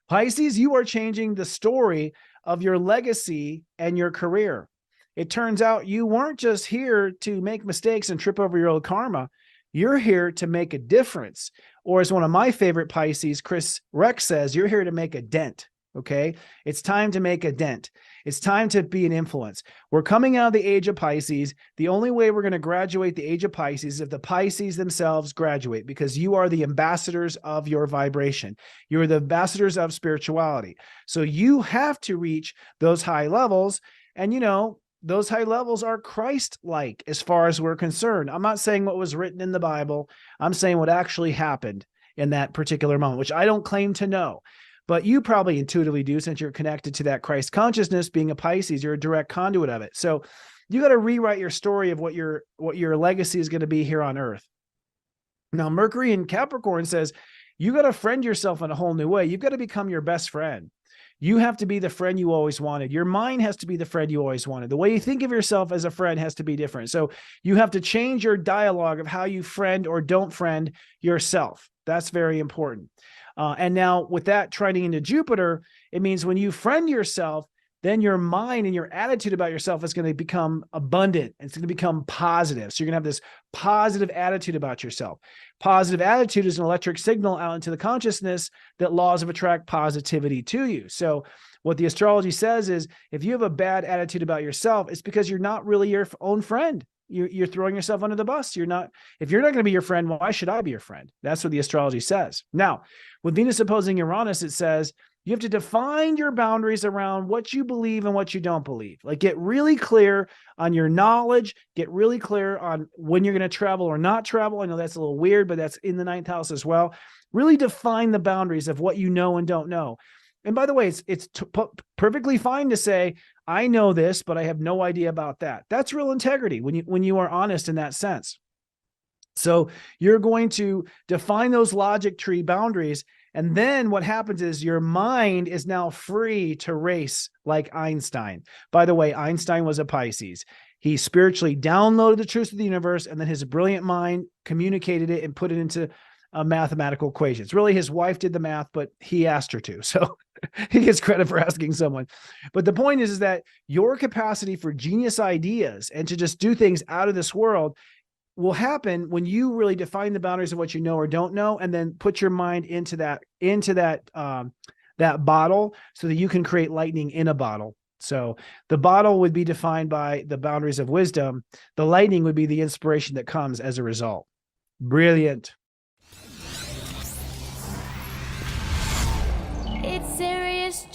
Pisces, you are changing the story of your legacy and your career. It turns out you weren't just here to make mistakes and trip over your old karma. You're here to make a difference. Or as one of my favorite Pisces, Chris Rex says, you're here to make a dent. Okay. It's time to make a dent. It's time to be an influence. We're coming out of the age of Pisces. The only way we're going to graduate the age of Pisces is if the Pisces themselves graduate, because you are the ambassadors of your vibration. You're the ambassadors of spirituality. So you have to reach those high levels. And, those high levels are Christ-like as far as we're concerned. I'm not saying what was written in the Bible. I'm saying what actually happened in that particular moment, which I don't claim to know. But you probably intuitively do, since you're connected to that Christ consciousness. Being a Pisces, you're a direct conduit of it. So you got to rewrite your story of what your legacy is going to be here on Earth. Now, Mercury in Capricorn says you got to friend yourself in a whole new way. You've got to become your best friend. You have to be the friend you always wanted. Your mind has to be the friend you always wanted. The way you think of yourself as a friend has to be different. So you have to change your dialogue of how you friend or don't friend yourself. That's very important. And now with that trining into Jupiter, it means when you friend yourself, then your mind and your attitude about yourself is going to become abundant. It's going to become positive. So you're going to have this positive attitude about yourself. Positive attitude is an electric signal out into the consciousness that laws of attract positivity to you. So what the astrology says is if you have a bad attitude about yourself, it's because you're not really your own friend. You're throwing yourself under the bus. If you're not going to be your friend, why should I be your friend? That's what the astrology says. Now, with Venus opposing Uranus, it says you have to define your boundaries around what you believe and what you don't believe. Like, get really clear on your knowledge, get really clear on when you're going to travel or not travel. I know that's a little weird, but that's in the 9th house as well. Really define the boundaries of what you know and don't know. And by the way, it's perfectly fine to say, I know this, but I have no idea about that. That's real integrity when you are honest in that sense. So you're going to define those logic tree boundaries. And then what happens is your mind is now free to race like Einstein. By the way, Einstein was a Pisces. He spiritually downloaded the truths of the universe, and then his brilliant mind communicated it and put it into mathematical equations. Really, his wife did the math, but he asked her to. So he gets credit for asking someone. But the point is that your capacity for genius ideas and to just do things out of this world will happen when you really define the boundaries of what you know or don't know, and then put your mind into that bottle so that you can create lightning in a bottle. So the bottle would be defined by the boundaries of wisdom. The lightning would be the inspiration that comes as a result. Brilliant. It's serious.